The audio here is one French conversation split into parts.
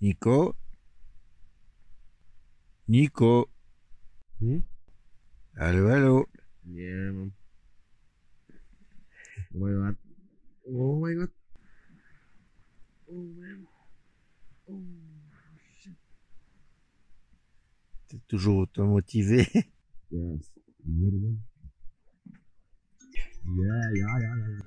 Nico. Nico. Allô, allô. Yeah, man. Oh my god. Oh my god. Oh man. Oh shit. T'es toujours autant motivé. Yes. Yeah, yeah, yeah, yeah.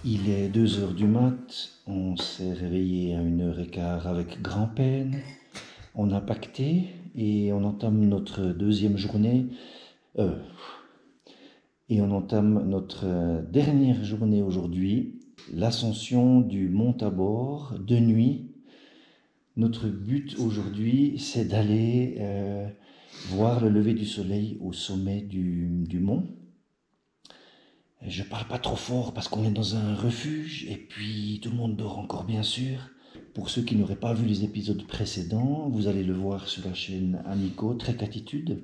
Il est 2 heures du mat, on s'est réveillé à 1h15 avec grand-peine, on a pacté et on entame notre deuxième journée, et on entame notre dernière journée aujourd'hui, l'ascension du Mont Tabor de nuit. Notre but aujourd'hui, c'est d'aller voir le lever du soleil au sommet du mont. Je parle pas trop fort parce qu'on est dans un refuge et puis tout le monde dort encore bien sûr. Pour ceux qui n'auraient pas vu les épisodes précédents, vous allez le voir sur la chaîne Nico, Trek Attitude.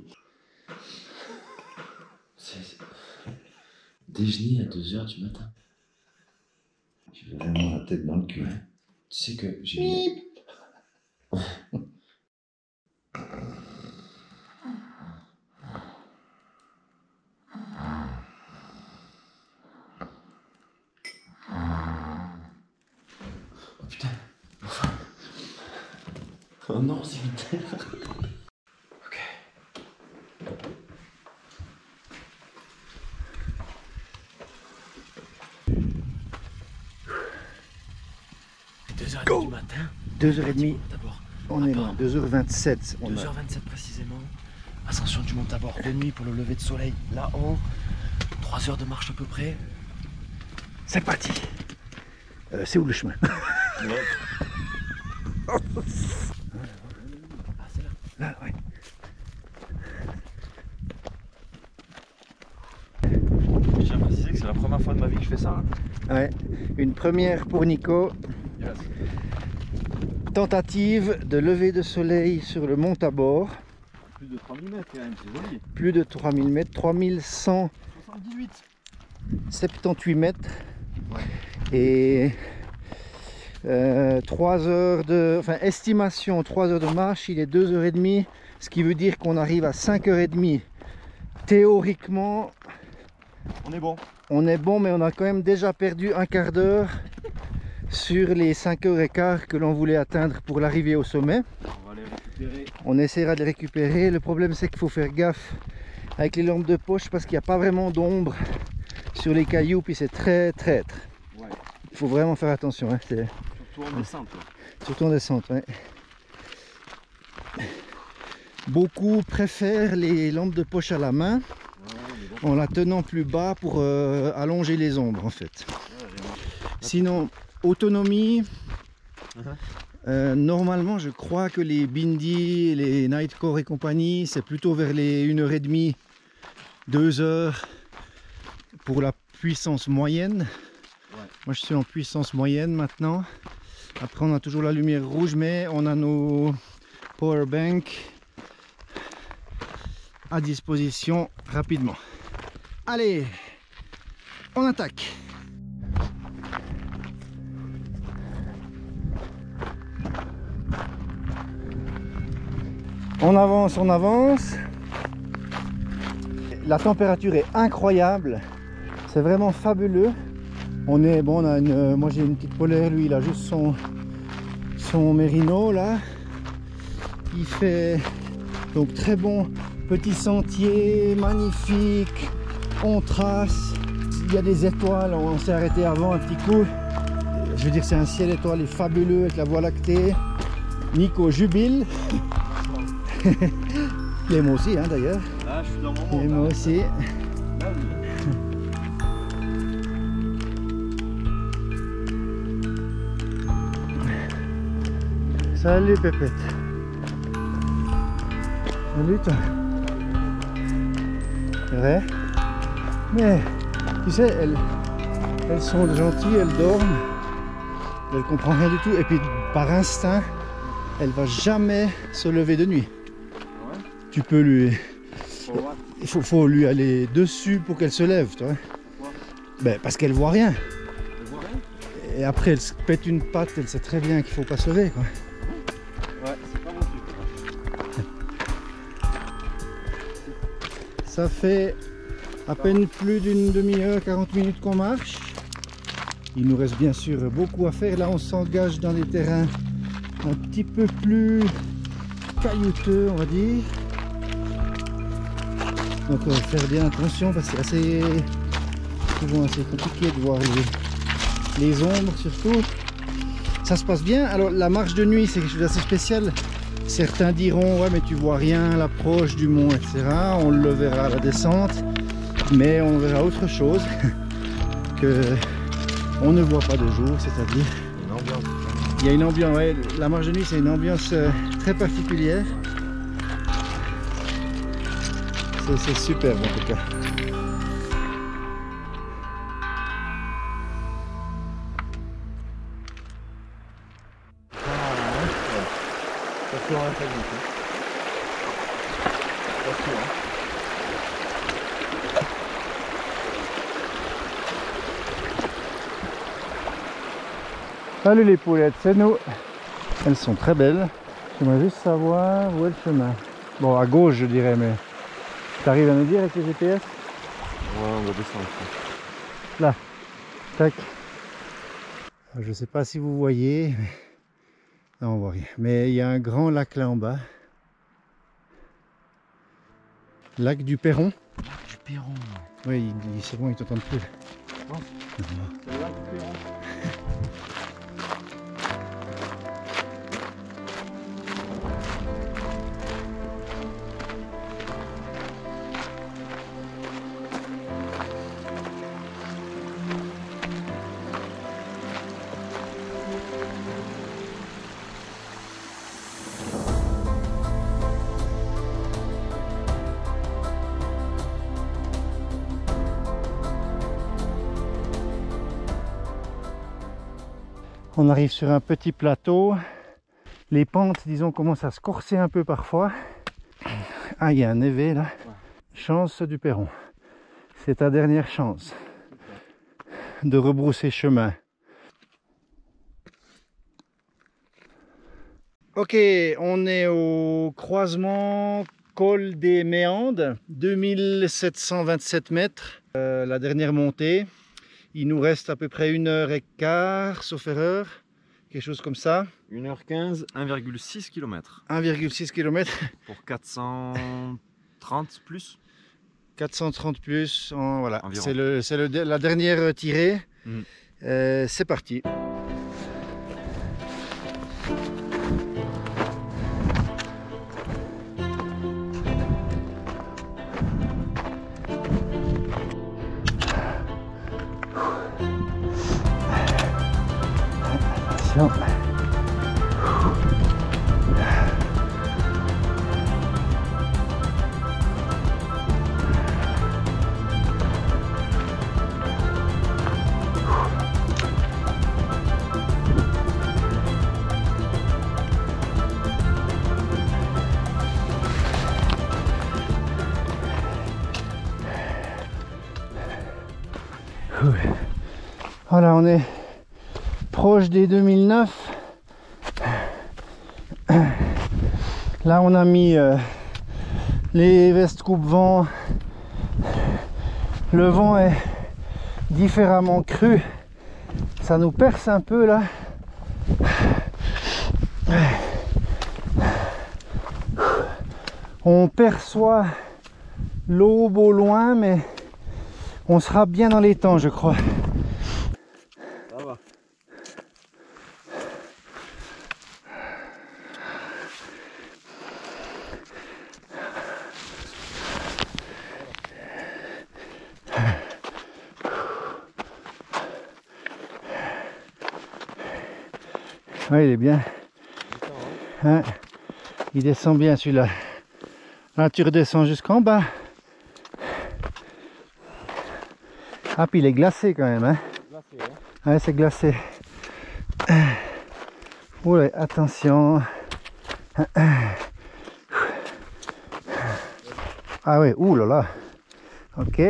Déjeuner à 2 heures du matin. J'ai vraiment la tête dans le cul. Tu sais que j'ai... Oh putain. Oh non, c'est vite. Ok. 2h30 du matin. 2h30. D'abord. On est loin. 2h27. 2h27 précisément. Ascension du Mont Tabor de nuit pour le lever de soleil là-haut. 3 heures de marche à peu près. C'est parti. C'est où le chemin? Ah, c'est là. Là, ouais. Je tiens à préciser que c'est la première fois de ma vie que je fais ça. Ouais. Une première pour Nico. Yes. Tentative de lever de soleil sur le Mont Tabor. Plus de 3000 mètres quand même, c'est joli. Plus de 3000 mètres, 3178 mètres. Ouais. Et 3 heures de... Enfin, estimation 3 heures de marche, il est 2h30. Ce qui veut dire qu'on arrive à 5h30. Théoriquement, On est bon. on est bon, mais on a quand même déjà perdu un quart d'heure sur les 5h15 que l'on voulait atteindre pour l'arrivée au sommet. On va les récupérer. On essaiera de les récupérer. Le problème, c'est qu'il faut faire gaffe avec les lampes de poche parce qu'il n'y a pas vraiment d'ombre sur les cailloux, puis c'est très traître. Ouais. Il faut vraiment faire attention, hein. Surtout en descente. Ouais. Surtout en descente. Ouais. Beaucoup préfèrent les lampes de poche à la main On est bon. en la tenant plus bas pour allonger les ombres en fait. Sinon, autonomie, normalement je crois que les Bindi, les Nightcore et compagnie, c'est plutôt vers les 1h30, 2 heures pour la puissance moyenne. Ouais. Moi je suis en puissance moyenne maintenant. Après on a toujours la lumière rouge, mais on a nos power banks à disposition rapidement. Allez, on attaque. On avance, on avance. La température est incroyable. C'est vraiment fabuleux. On est bon, on a une, moi j'ai une petite polaire, lui il a juste son mérino là. Il fait donc très bon petit sentier, magnifique. On trace. Il y a des étoiles, on s'est arrêté avant un petit coup. Je veux dire, c'est un ciel étoilé fabuleux avec la voie lactée. Nico jubile. Et moi aussi, hein, d'ailleurs. Là, je suis dans mon Et moi aussi. Là, oui. Salut Pépette. Salut toi. C'est vrai. Mais tu sais, elles sont gentilles, elles dorment. Elle comprend rien du tout. Et puis par instinct, elle va jamais se lever de nuit. Ouais. Tu peux lui... Pour voir. Il faut lui aller dessus pour qu'elle se lève, tu vois. Pourquoi? Ben, parce qu'elle voit rien. Tu vois rien? Et après, elle se pète une patte, elle sait très bien qu'il faut pas se lever, quoi. Ouais, c'est pas mon truc. Ça fait à peine plus d'une demi-heure, 40 minutes qu'on marche. Il nous reste bien sûr beaucoup à faire. Là, on s'engage dans des terrains un petit peu plus caillouteux, on va dire. Donc, on va faire bien attention parce que c'est souvent assez compliqué de voir les ombres, surtout. Ça se passe bien. Alors, la marche de nuit, c'est quelque chose d'assez spécial. Certains diront, ouais, mais tu vois rien à l'approche du mont, etc. On le verra à la descente. Mais on verra autre chose que on ne voit pas de jour, c'est-à-dire Une ambiance. il y a une ambiance, ouais, la marche de nuit c'est une ambiance très particulière. C'est superbe en tout cas. Attention à la famille. Attention. Salut les poulettes, c'est nous. Elles sont très belles. J'aimerais juste savoir où est le chemin. Bon, à gauche je dirais, mais tu arrives à me dire avec le GPS? Ouais, on va descendre. Là, tac. Je sais pas si vous voyez, mais... non, on voit rien. Mais il y a un grand lac là en bas. Lac du Perron. Lac du Perron. Oui, c'est bon, ils t'entendent plus. Non. C'est le lac du Perron. On arrive sur un petit plateau. Les pentes, disons, commencent à se corser un peu parfois. Ah, il y a un élevé là. Ouais. Chance du Perron. C'est ta dernière chance de rebrousser chemin. Ok, on est au croisement col des Méandes, 2727 mètres, la dernière montée. Il nous reste à peu près 1h15, sauf erreur, quelque chose comme ça. 1h15, 1,6 km. 1,6 km, Pour 430 plus. 430 plus, voilà. Environ. C'est la dernière tirée. Mm. C'est parti. Attention. Voilà, on est proche des 2009. Là, on a mis les vestes coupe-vent. Le vent est différemment cru. Ça nous perce un peu là. On perçoit l'aube au loin, mais on sera bien dans les temps, je crois. Ça va. Ouais, il est bien. Hein, il descend bien celui-là. Là, tu redescends jusqu'en bas. Ah, puis il est glacé quand même. Hein. Ouais, c'est glacé. Oula, attention. Ah ouais, ouh là là. Ok.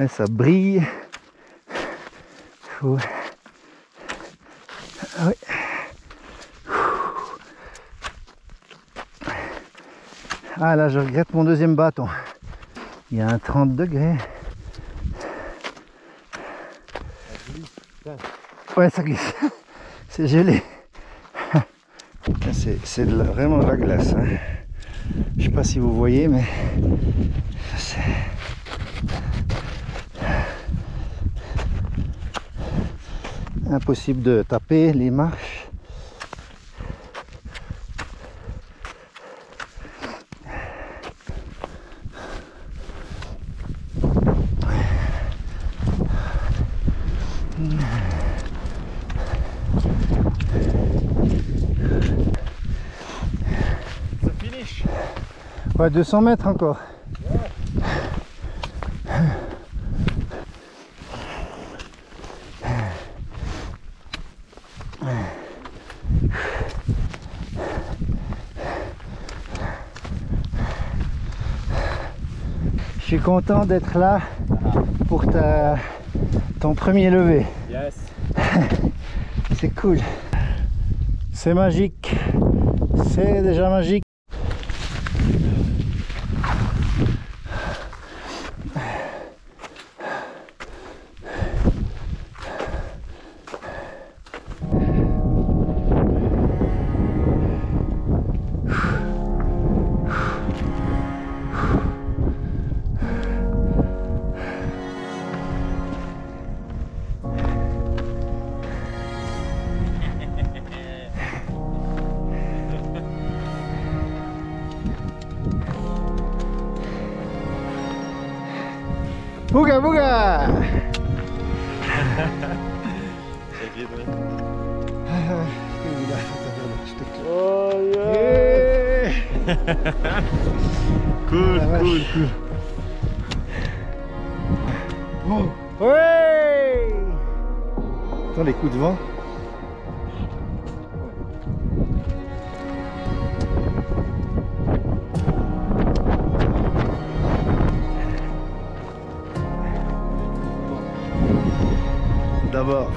Et ça brille. Ouais. Ah oui. Ah là, je regrette mon deuxième bâton. Il y a un 30 degrés. Ouais, ça glisse. C'est gelé. C'est vraiment de la glace. Hein. Je sais pas si vous voyez, mais c'est impossible de taper les marches. Ouais, 200 mètres encore. Je suis content d'être là pour ton premier lever. Yes. C'est cool. C'est magique. C'est déjà magique. Bouga bouga. Oh Yeah. Cool, La cool, vache. cool. Oh. Ouais. Attends les coups de vent. D'abord,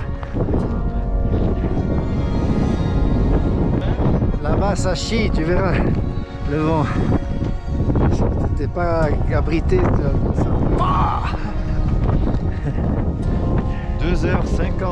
là-bas ça chie, tu verras le vent. T'es pas abrité. 2h50.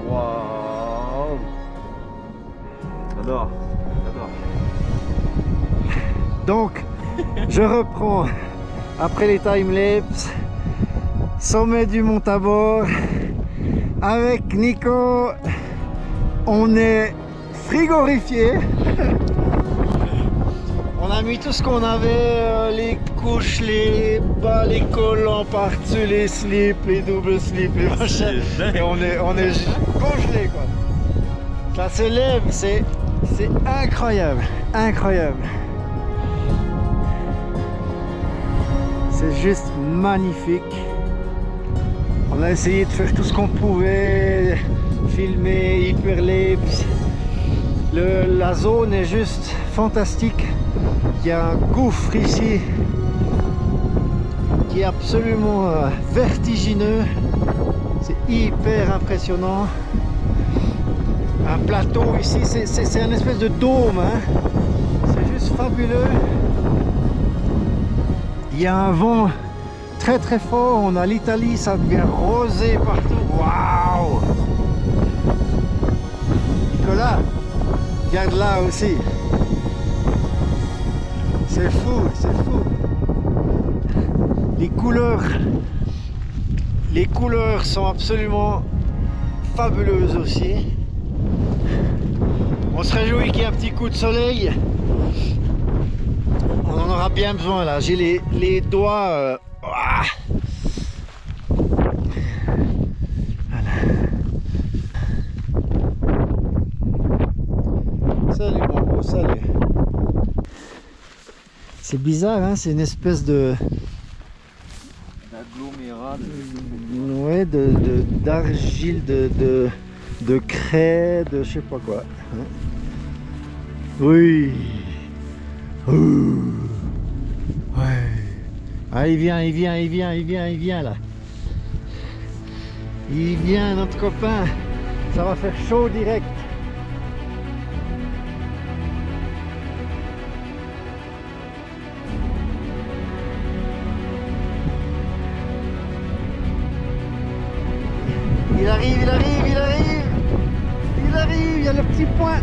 Waouh! J'adore, j'adore. Donc, je reprends après les timelapses, sommet du Mont Tabor, avec Nico. On est frigorifié. On a mis tout ce qu'on avait, les couches, les bas, les collants par-dessus, les slips, les doubles slips, les machins. Et on est congelé quoi. Ça s'élève, c'est incroyable, incroyable. C'est juste magnifique. On a essayé de faire tout ce qu'on pouvait, filmer, hyperlapse. La zone est juste fantastique. Il y a un gouffre ici qui est absolument vertigineux. C'est hyper impressionnant. un plateau ici, c'est un espèce de dôme, hein. C'est juste fabuleux. Il y a un vent très très fort, on a l'Italie, ça devient rosé partout. Waouh! Nicolas, regarde là aussi. C'est fou, c'est fou. Les couleurs sont absolument fabuleuses aussi. On se réjouit qu'il y ait un petit coup de soleil. On en aura bien besoin là. J'ai les doigts. Voilà. Salut mon beau, salut. C'est bizarre, hein, c'est une espèce de D'agglomérat. ouais, d'argile, de craie, de je sais pas quoi. Hein. Oui. Ouais. Ah, il vient là. Il vient, notre copain. Ça va faire chaud direct. Il arrive, il y a le petit point.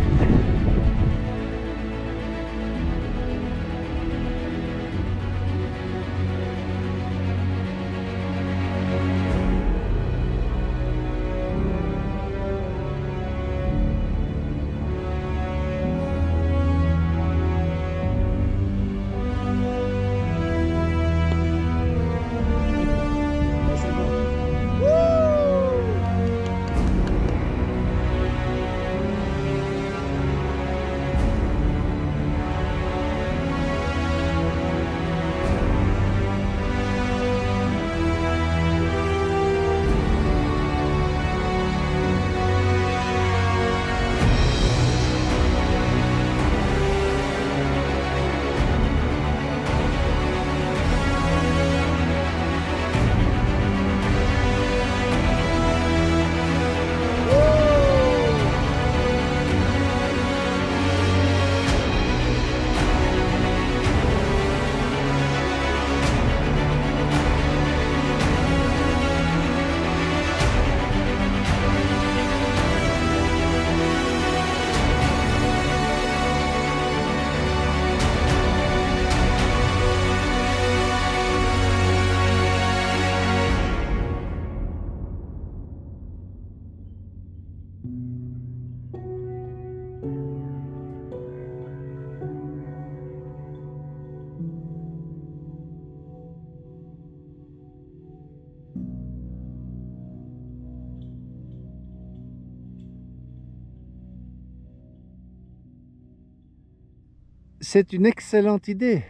C'est une excellente idée.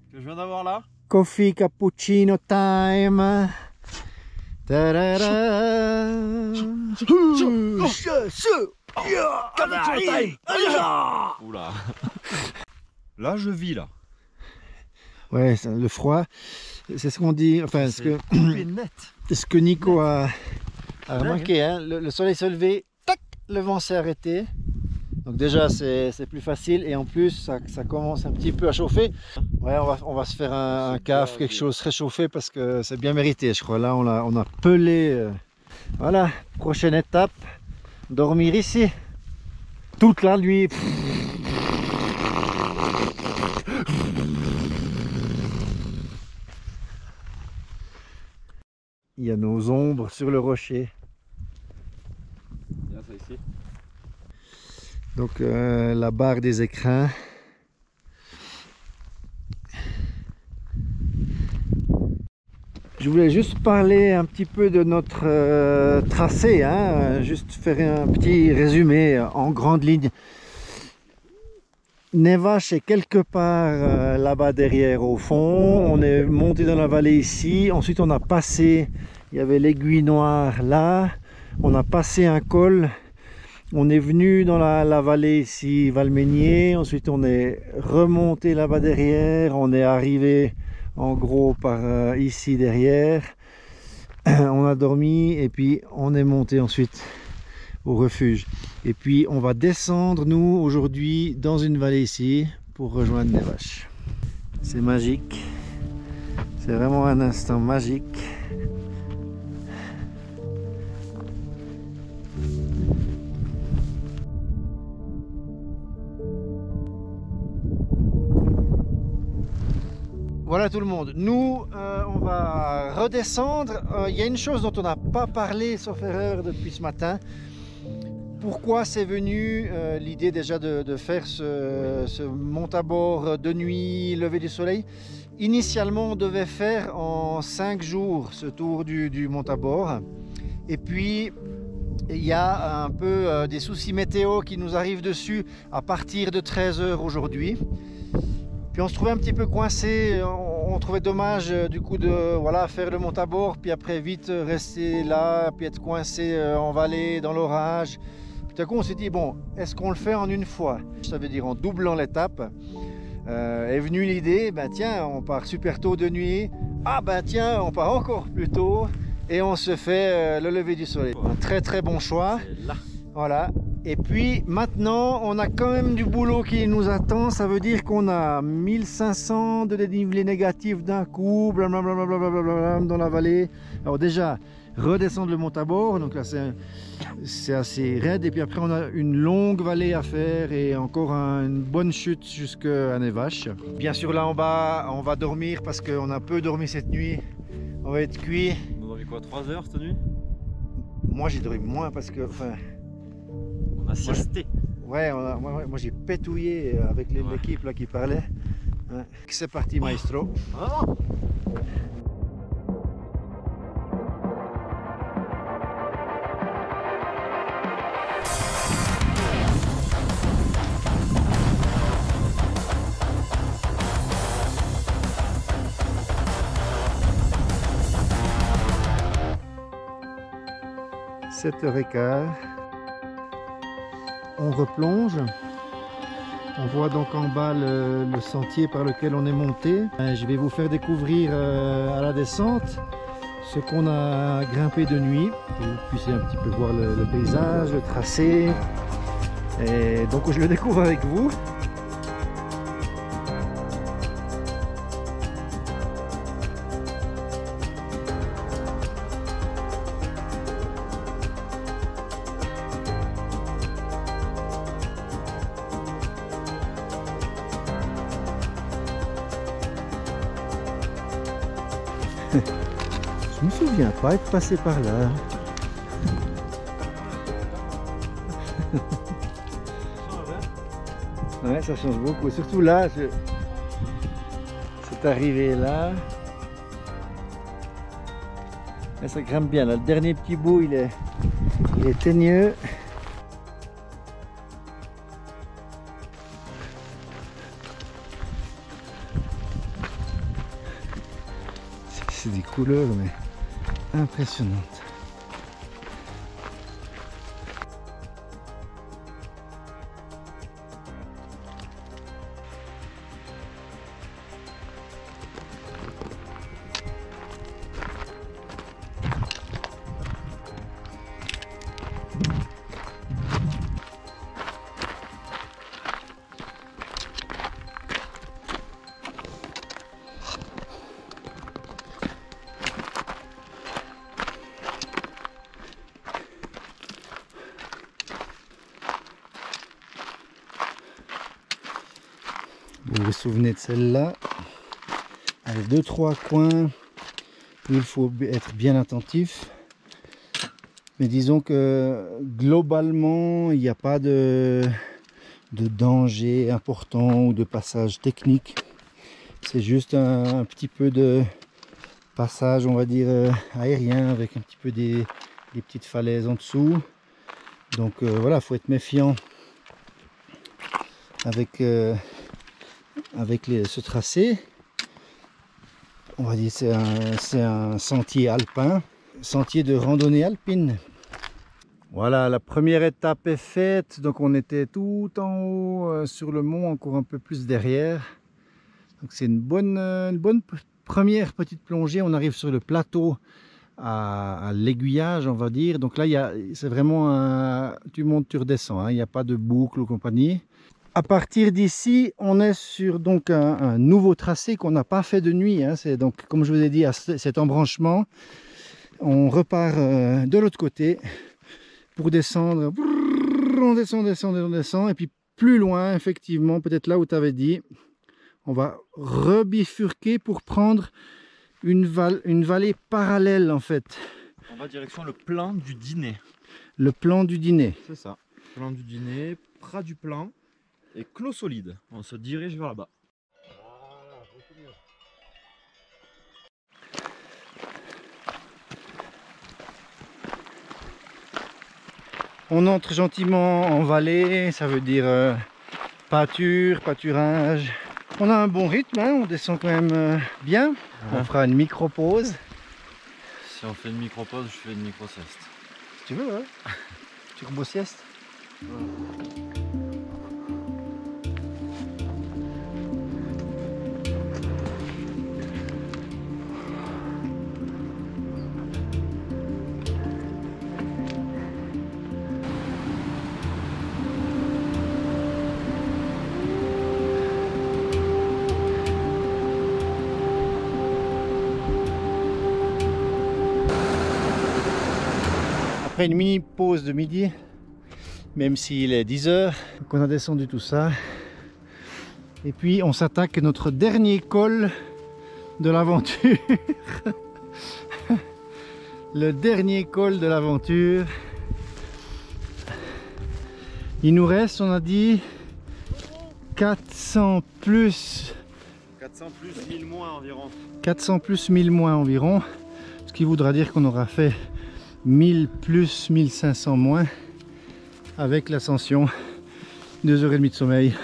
Que je viens d'avoir là. Coffee cappuccino time. Ta-da-da. Oula. Là, je vis là. Ouais, le froid, c'est ce qu'on dit, enfin ce que Nico a remarqué, hein, le soleil s'est levé, tac, le vent s'est arrêté. Donc déjà c'est plus facile et en plus ça commence un petit peu à chauffer. Ouais, on va se faire un caf, quelque chose réchauffé parce que c'est bien mérité, je crois. Là on a pelé. Voilà, prochaine étape, dormir ici toute la nuit. Il y a nos ombres sur le rocher. Bien, ça ici. Donc la barre des écrins. Je voulais juste parler un petit peu de notre tracé, hein, juste faire un petit résumé en grande ligne. Nevache est quelque part là-bas derrière au fond. On est monté dans la vallée ici. Ensuite on a passé, il y avait l'aiguille noire là. On a passé un col. On est venu dans la vallée ici, Valménier. Ensuite on est remonté là-bas derrière. On est arrivé en gros par ici derrière. On a dormi et puis on est monté ensuite au refuge. Et puis on va descendre nous aujourd'hui dans une vallée ici pour rejoindre Nevash. C'est magique, c'est vraiment un instant magique. Voilà tout le monde, nous on va redescendre. Il y a une chose dont on n'a pas parlé sauf erreur depuis ce matin. Pourquoi c'est venu l'idée déjà de faire ce mont à bord de nuit, lever du soleil? Initialement on devait faire en 5 jours ce tour du mont à bord. Et puis il y a un peu des soucis météo qui nous arrivent dessus à partir de 13 h aujourd'hui. Puis on se trouvait un petit peu coincé, on trouvait dommage du coup de voilà, faire le mont à bord, puis après vite rester là, puis être coincé en vallée, dans l'orage. Tout à coup on s'est dit, bon, est-ce qu'on le fait en une fois? Ça veut dire en doublant l'étape. Est venue l'idée, ben tiens, on part super tôt de nuit, ah ben tiens, on part encore plus tôt, et on se fait le lever du soleil. Un très très bon choix. Voilà. Et puis maintenant on a quand même du boulot qui nous attend. Ça veut dire qu'on a 1500 de dénivelé négatif d'un coup, blablabla, dans la vallée. Alors déjà redescendre le mont à bord, donc là c'est assez raide, et puis après on a une longue vallée à faire et encore une bonne chute jusqu'à Nevash. Bien sûr là en bas on va dormir parce qu'on a peu dormi cette nuit, on va être cuit. On a dormi quoi, 3 heures cette nuit? Moi j'ai dormi moins parce que enfin, on a siesté. Ouais, moi j'ai pétouillé avec l'équipe là qui parlait. Ouais. C'est parti maestro. Oh. « 7h15, on replonge, on voit donc en bas le sentier par lequel on est monté. Je vais vous faire découvrir à la descente ce qu'on a grimpé de nuit, que vous puissiez un petit peu voir le paysage, le tracé, et donc je le découvre avec vous. Je me souviens pas être passé par là. Ouais, ça change beaucoup. Surtout là, c'est arrivé là. Et ça grimpe bien. Là, le dernier petit bout, il est teigneux. C'est des couleurs mais impressionnantes. Vous vous souvenez de celle-là, avec 2-3 coins où il faut être bien attentif, mais disons que globalement il n'y a pas de danger important ou de passage technique. C'est juste un petit peu de passage, on va dire aérien, avec un petit peu des petites falaises en dessous. Donc voilà, il faut être méfiant avec ce tracé. On va dire c'est un sentier alpin, sentier de randonnée alpine. Voilà, la première étape est faite, donc on était tout en haut sur le mont, encore un peu plus derrière. Donc c'est une bonne première petite plongée. On arrive sur le plateau à l'aiguillage, on va dire. Donc là, c'est vraiment tu montes, tu redescends, hein. Il n'y a pas de boucle ou compagnie. À partir d'ici, on est sur donc un nouveau tracé qu'on n'a pas fait de nuit, hein. C'est donc, comme je vous ai dit, à cet embranchement. On repart de l'autre côté pour descendre. On descend. Et puis plus loin, effectivement, peut-être là où tu avais dit, on va rebifurquer pour prendre une vallée parallèle en fait. On va direction le plan du dîner. Le plan du dîner. C'est ça. Plan du dîner, Prat du Plan et Clos Solide. On se dirige vers là-bas. On entre gentiment en vallée, ça veut dire pâturage. On a un bon rythme, hein, on descend quand même bien. On fera une micro-pause. Si on fait une micro-pause, je fais une micro-sieste. Si tu veux, ouais. Turbo-sieste. Après une mini pause de midi, même s'il est 10 h, donc on a descendu tout ça. Et puis on s'attaque à notre dernier col de l'aventure. Le dernier col de l'aventure. Il nous reste, on a dit, 400 plus. 400 plus 1000 moins environ. 400 plus 1000 moins environ. Ce qui voudra dire qu'on aura fait 1000 plus 1500 moins avec l'ascension. 2h30 de sommeil.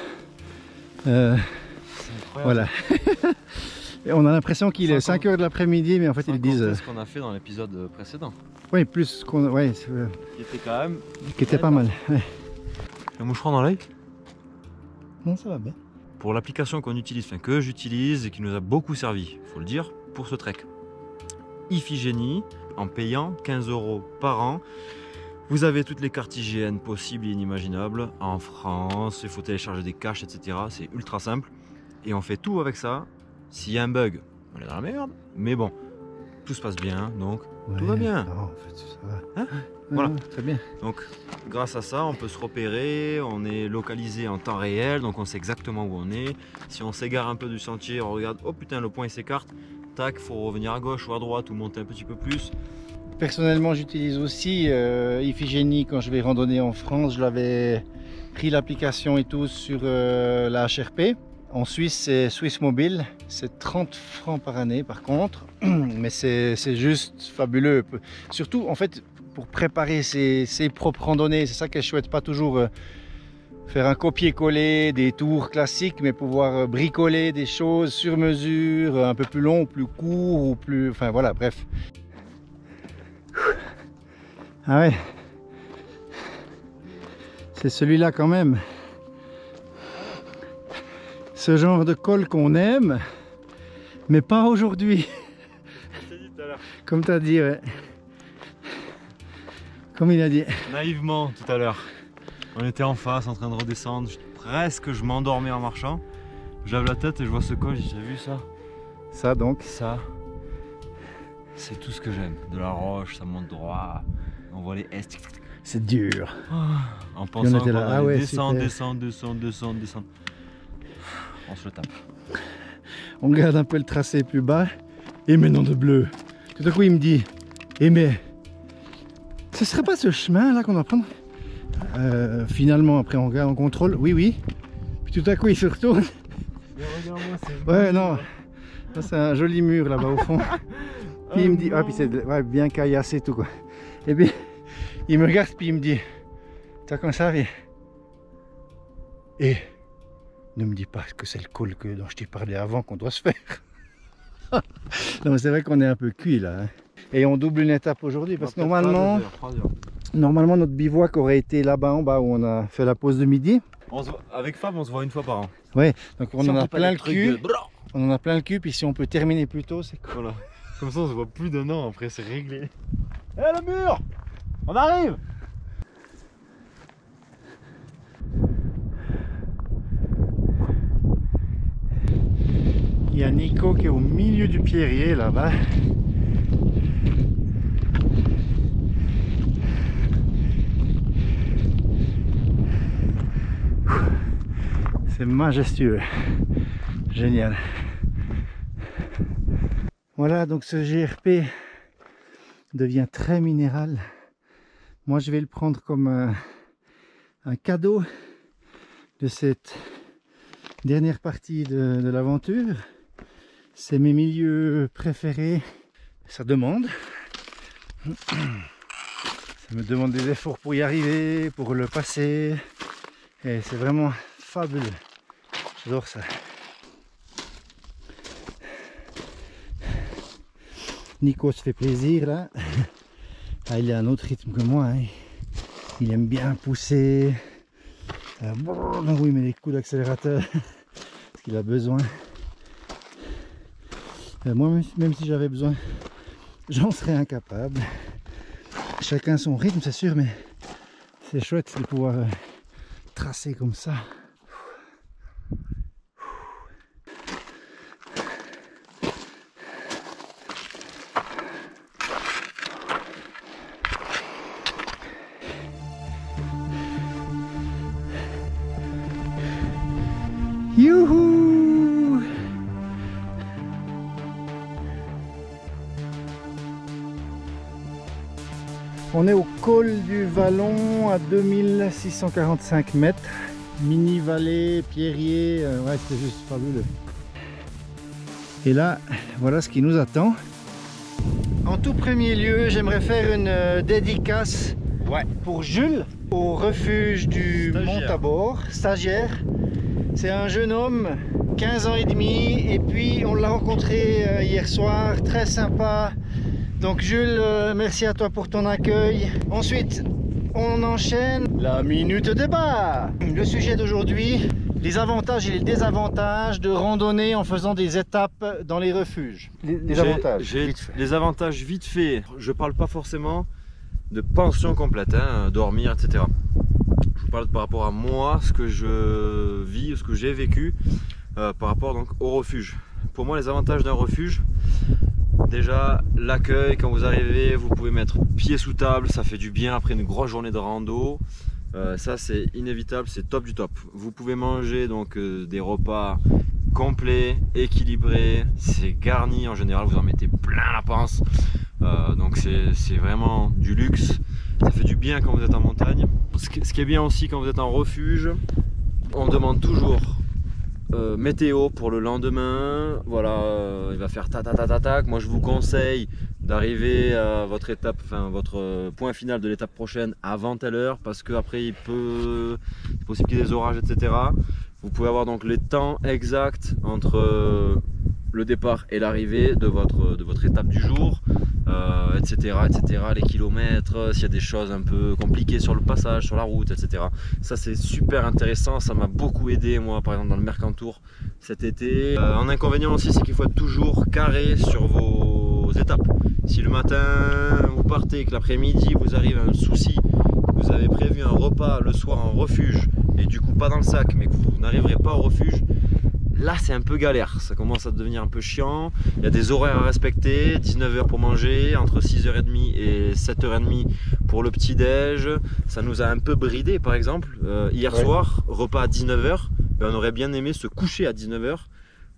Voilà. Et on a l'impression qu'il est 5 h de l'après-midi, mais en fait il est 10 h. C'est ce qu'on a fait dans l'épisode précédent. Oui, plus qu'on. Ouais, qui était quand même. Qui était pas mal. Ouais. Le mouchoir dans l'œil? Non, ça va bien. Pour l'application qu'on utilise, enfin que j'utilise et qui nous a beaucoup servi, faut le dire, pour ce trek. Iphigénie, en payant 15 € par an. Vous avez toutes les cartes IGN possibles et inimaginables en France, il faut télécharger des caches, etc. C'est ultra simple. Et on fait tout avec ça. S'il y a un bug, on est dans la merde. Mais bon, tout se passe bien, donc ouais, tout va bien. Non, en fait, ça va. Hein voilà. Très bien. Donc, grâce à ça, on peut se repérer, on est localisé en temps réel, donc on sait exactement où on est. Si on s'égare un peu du sentier, on regarde, oh putain, le point il s'écarte. Tac, faut revenir à gauche ou à droite ou monter un petit peu plus. Personnellement, j'utilise aussi Iphigénie quand je vais randonner en France. Je l'avais pris l'application et tout sur la HRP. En Suisse, c'est Swiss Mobile. C'est 30 francs par année par contre. Mais c'est juste fabuleux. Surtout, en fait, pour préparer ses propres randonnées. C'est ça qui est chouette. Pas toujours faire un copier-coller des tours classiques, mais pouvoir bricoler des choses sur mesure, un peu plus long, plus court, ou plus... Enfin voilà, bref. Ah ouais, c'est celui-là quand même. Ce genre de col qu'on aime, mais pas aujourd'hui. Comme tu as dit, ouais. Comme il a dit. Naïvement tout à l'heure. On était en face en train de redescendre. Presque je m'endormais en marchant. Je lève la tête et je vois ce col. J'ai vu ça. Ça donc. Ça. C'est tout ce que j'aime. De la roche, ça monte droit. On voit les S. C'est dur. En pensant qu'on là. Ah ouais, descendre. On se le tape. On regarde un peu le tracé plus bas. Et mais non de bleu. Tout à coup il me dit, et mais ce serait pas ce chemin là qu'on doit prendre? Finalement après on regarde, on contrôle. Oui oui. Puis tout à coup il se retourne. Ouais non. Ça, c'est un joli mur là-bas au fond. Puis il me dit, ah puis c'est bien caillassé et tout quoi. Et puis il me regarde puis il me dit, t'as comme ça viens. Et ne me dis pas que c'est le col dont je t'ai parlé avant qu'on doit se faire. Non mais c'est vrai qu'on est un peu cuit là. Hein. Et on double une étape aujourd'hui parce que normalement notre bivouac aurait été là-bas en bas où on a fait la pause de midi. Avec Fab on se voit une fois par an. Ouais, donc on en a plein le cul. On en a plein le cul, puis si on peut terminer plus tôt, c'est cool. Voilà. Comme ça on se voit plus d'un an après, c'est réglé. Eh le mur! On arrive! Il y a Nico qui est au milieu du pierrier là-bas. C'est majestueux, génial. Voilà, donc ce GRP devient très minéral. Moi je vais le prendre comme un cadeau de cette dernière partie de l'aventure. C'est mes milieux préférés. Ça demande. Ça me demande des efforts pour y arriver, pour le passer. Et c'est vraiment fabuleux. J'adore ça. Nico se fait plaisir là. Ah, il a un autre rythme que moi. Hein. Il aime bien pousser. Donc oui, il met des coups d'accélérateur. Parce qu'il a besoin. Moi, même si j'avais besoin, j'en serais incapable. Chacun son rythme, c'est sûr, mais c'est chouette de pouvoir tracer comme ça. Youhou! On est au col du Vallon à 2645 mètres. Mini vallée, pierrier, ouais, c'est juste fabuleux. Et là, voilà ce qui nous attend. En tout premier lieu, j'aimerais faire une dédicace pour Jules, au refuge du Montabor, stagiaire. C'est un jeune homme, 15 ans et demi, et puis on l'a rencontré hier soir, très sympa. Donc Jules, merci à toi pour ton accueil. Ensuite, on enchaîne la minute débat. Le sujet d'aujourd'hui, les avantages et les désavantages de randonner en faisant des étapes dans les refuges. Les avantages, vite fait. Les avantages vite fait, je parle pas forcément de pension complète, hein, dormir, etc. Je vous parle par rapport à moi, ce que je vis, ce que j'ai vécu par rapport donc au refuge. Pour moi, les avantages d'un refuge, déjà l'accueil, quand vous arrivez, vous pouvez mettre pied sous table, ça fait du bien après une grosse journée de rando. Ça c'est inévitable, c'est top du top. Vous pouvez manger donc des repas complets, équilibrés, c'est garni en général, vous en mettez plein la panse. Donc c'est vraiment du luxe. Ça fait du bien quand vous êtes en montagne. Ce qui est bien aussi quand vous êtes en refuge, on demande toujours météo pour le lendemain. Voilà, il va faire tac. Moi je vous conseille d'arriver à votre étape, enfin votre point final de l'étape prochaine avant telle heure, parce que après c'est possible qu'il y ait des orages, etc. Vous pouvez avoir donc les temps exacts entre le départ et l'arrivée de votre étape du jour, etc., les kilomètres, s'il y a des choses un peu compliquées sur le passage, sur la route, etc. Ça c'est super intéressant, ça m'a beaucoup aidé moi par exemple dans le Mercantour cet été. Un inconvénient aussi, c'est qu'il faut être toujours carré sur vos étapes. Si le matin vous partez et que l'après-midi vous arrive un souci, vous avez prévu un repas le soir en refuge et du coup pas dans le sac, mais que vous n'arriverez pas au refuge, là c'est un peu galère, ça commence à devenir un peu chiant. Il y a des horaires à respecter, 19 h pour manger, entre 6h30 et 7h30 pour le petit déj. Ça nous a un peu bridé par exemple. Hier soir, repas à 19 h, on aurait bien aimé se coucher à 19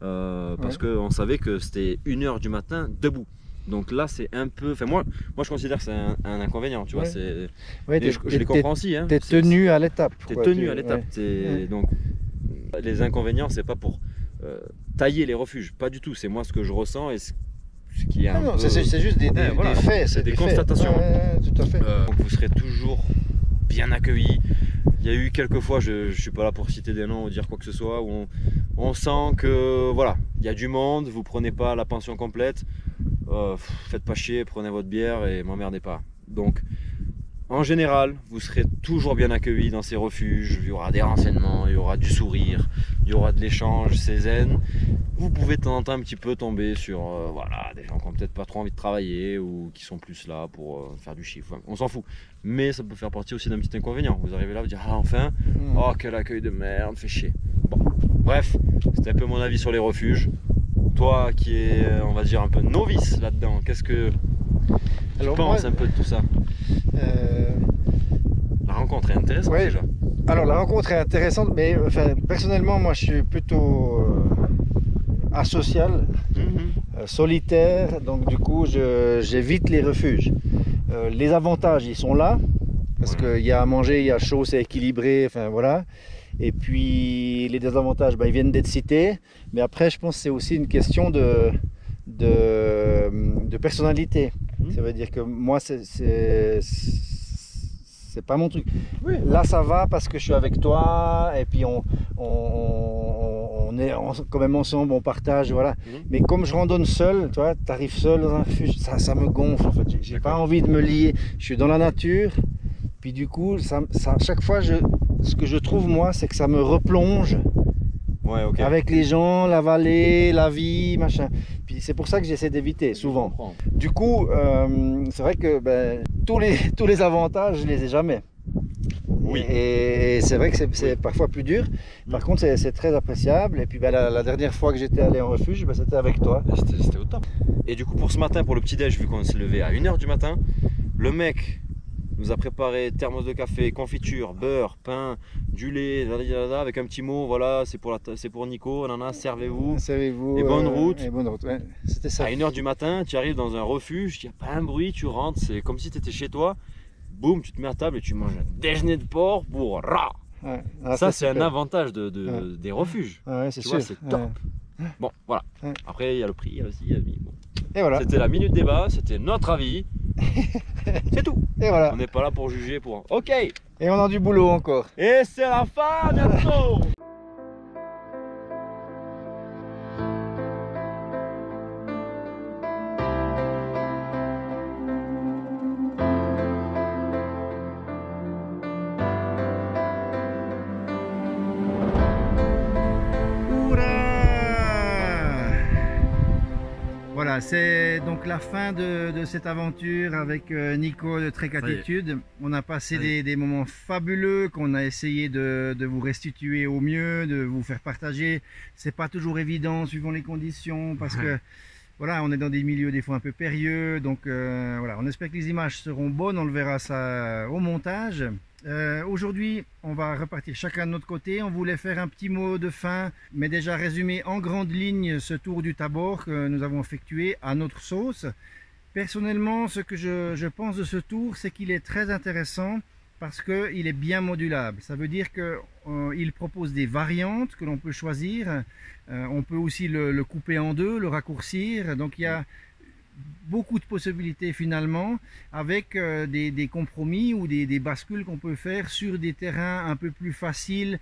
h parce qu'on savait que c'était 1 h du matin debout. Donc là c'est un peu, enfin moi je considère que c'est un inconvénient, tu vois, c'est, je les comprends aussi, hein. T'es tenu à l'étape. T'es tenu à l'étape, donc les inconvénients c'est pas pour tailler les refuges, pas du tout, c'est moi ce que je ressens et ce qui est un peu... c'est juste des faits, c'est des constatations. Tout à fait. Donc vous serez toujours bien accueillis. Il y a eu quelques fois, je suis pas là pour citer des noms ou dire quoi que ce soit, où on sent que voilà, il y a du monde, vous prenez pas la pension complète, faites pas chier, prenez votre bière et m'emmerdez pas. Donc en général, vous serez toujours bien accueillis dans ces refuges, il y aura des renseignements, il y aura du sourire, il y aura de l'échange, c'est zen. vous pouvez de temps en temps un petit peu tomber sur voilà, des gens qui n'ont peut-être pas trop envie de travailler ou qui sont plus là pour faire du chiffre. On s'en fout. Mais ça peut faire partie aussi d'un petit inconvénient. Vous arrivez là, vous dites ah enfin, oh quel accueil de merde, fait chier. Bon, bref, c'était un peu mon avis sur les refuges. Toi qui es, on va dire, un peu novice là-dedans, qu'est-ce que tu penses un peu de tout ça? La rencontre est intéressante déjà. Alors la rencontre est intéressante, mais enfin, personnellement moi je suis plutôt asocial, solitaire, donc du coup j'évite les refuges. Les avantages ils sont là, parce qu'il y a à manger, il y a chaud, c'est équilibré, enfin voilà. Et puis les désavantages, ils viennent d'être cités, mais après je pense que c'est aussi une question de personnalité. Ça veut dire que moi c'est pas mon truc. Oui. Là ça va parce que je suis avec toi et puis on est quand même ensemble, on partage, voilà. Mais comme je randonne seul, tu vois, t'arrives seul dans un refuge, ça me gonfle en fait. J'ai pas envie de me lier. Je suis dans la nature, puis du coup, chaque fois, ce que je trouve moi, c'est que ça me replonge. Ouais, okay. Avec les gens, la vallée, la vie, machin. Puis c'est pour ça que j'essaie d'éviter souvent. Du coup, c'est vrai que tous les avantages, je les ai jamais. Oui. Et c'est vrai que c'est parfois plus dur. Par contre, c'est très appréciable. Et puis la dernière fois que j'étais allé en refuge, c'était avec toi. C'était au top. Et du coup, pour ce matin, pour le petit-déj, vu qu'on s'est levé à 1 h du matin, le mec nous a préparé thermos de café, confiture, beurre, pain, du lait, avec un petit mot, voilà, c'est pour Nico, servez-vous. Servez-vous. Et bonne route. Et bonne route, ouais. C'était ça. À 1 h du matin, tu arrives dans un refuge, il n'y a pas un bruit, tu rentres, c'est comme si tu étais chez toi. Boum, tu te mets à table et tu manges un déjeuner de porc pour rah. Ouais. Ça, c'est un avantage des refuges. Ouais, c'est sûr. C'est top. Ouais. Bon, voilà. Ouais. Après, il y a le prix, il y a aussi. Bon. Et voilà. C'était la minute débat, c'était notre avis. C'est tout. Et voilà. On n'est pas là pour juger, pour. Ok. Et on a du boulot encore. Et c'est la fin bientôt. Voilà, c'est donc la fin de cette aventure avec Nico de Trek Attitude. On a passé des moments fabuleux qu'on a essayé de vous restituer au mieux, de vous faire partager. C'est pas toujours évident suivant les conditions parce que voilà, on est dans des milieux des fois un peu périlleux. Donc voilà, on espère que les images seront bonnes. On le verra ça au montage. Aujourd'hui, on va repartir chacun de notre côté. On voulait faire un petit mot de fin, mais déjà résumer en grandes lignes ce tour du Tabor que nous avons effectué à notre sauce. Personnellement, ce que je pense de ce tour, c'est qu'il est très intéressant parce qu'il est bien modulable. Ça veut dire qu'il propose des variantes que l'on peut choisir. On peut aussi le couper en deux, le raccourcir. Donc il y a beaucoup de possibilités finalement avec des compromis ou des bascules qu'on peut faire sur des terrains un peu plus faciles,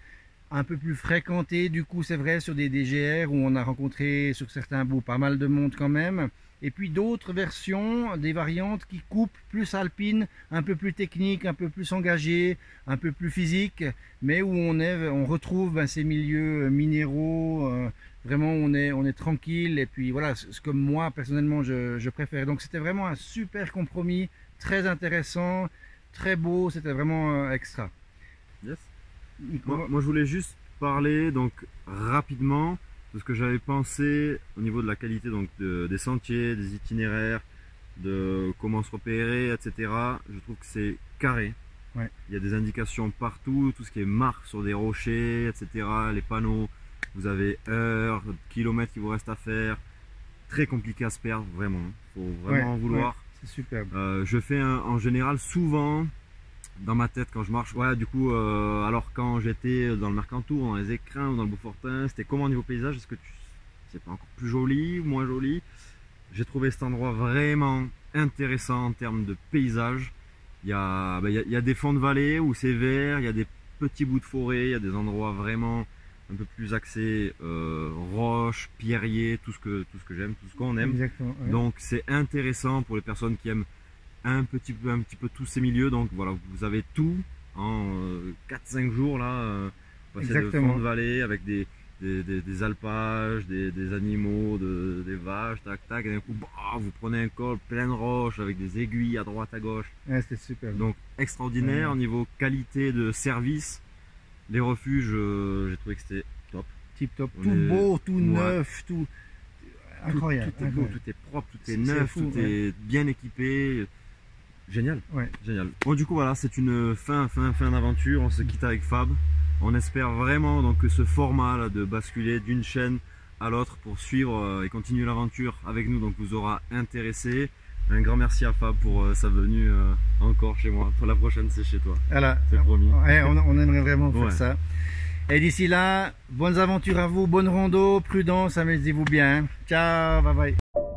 un peu plus fréquentés. Du coup c'est vrai sur des DGR où on a rencontré sur certains bouts pas mal de monde quand même, et puis d'autres versions, des variantes qui coupent plus alpines, un peu plus techniques, un peu plus engagées, un peu plus physiques, mais où on retrouve ces milieux minéraux. Vraiment on est tranquille, et puis voilà ce que moi personnellement je préfère. Donc c'était vraiment un super compromis, très intéressant, très beau, c'était vraiment extra. Yes. Moi je voulais juste parler donc rapidement de ce que j'avais pensé au niveau de la qualité donc des sentiers, des itinéraires, de comment se repérer, etc. Je trouve que c'est carré. Ouais. Il y a des indications partout, tout ce qui est marque sur des rochers, etc. Les panneaux. Vous avez heures, kilomètres qu'il vous reste à faire. Très compliqué à se perdre, vraiment. Il faut vraiment en vouloir. Ouais, c'est superbe. Je fais en général souvent dans ma tête quand je marche. Ouais, du coup, alors quand j'étais dans le Mercantour, dans les Écrins ou dans le Beaufortin, c'était comment au niveau paysage? Est-ce que c'est pas encore plus joli ou moins joli? J'ai trouvé cet endroit vraiment intéressant en termes de paysage. Il y a des fonds de vallée où c'est vert, il y a des petits bouts de forêt, il y a des endroits vraiment un peu plus axé roche, pierrier, tout ce que j'aime, tout ce qu'on aime. Exactement, ouais. Donc c'est intéressant pour les personnes qui aiment un petit peu tous ces milieux. Donc voilà, vous avez tout en 4-5 jours là, passer de fond de vallée avec des des alpages, des animaux, des vaches, tac tac, et d'un coup, bah, vous prenez un col plein de roches avec des aiguilles à droite à gauche. Ouais, c'était super. Donc extraordinaire Ouais. au niveau qualité de service. Les refuges, j'ai trouvé que c'était top. Tip top, On tout est- beau, tout Ouais. neuf, tout incroyable. Tout est beau, incroyable. tout est propre, tout est C'est neuf, fou, tout ouais. est bien équipé. Génial, Ouais. génial. Bon, du coup, voilà, c'est une fin d'aventure. On se quitte avec Fab. On espère vraiment donc que ce format là, de basculer d'une chaîne à l'autre pour suivre et continuer l'aventure avec nous donc vous aura intéressé. Un grand merci à Fab pour sa venue encore chez moi. Pour la prochaine, c'est chez toi. Voilà. C'est promis. Ouais, on aimerait vraiment faire Ouais. ça. Et d'ici là, bonnes aventures à vous, bonne rando, prudence, amusez-vous bien. Ciao, bye bye.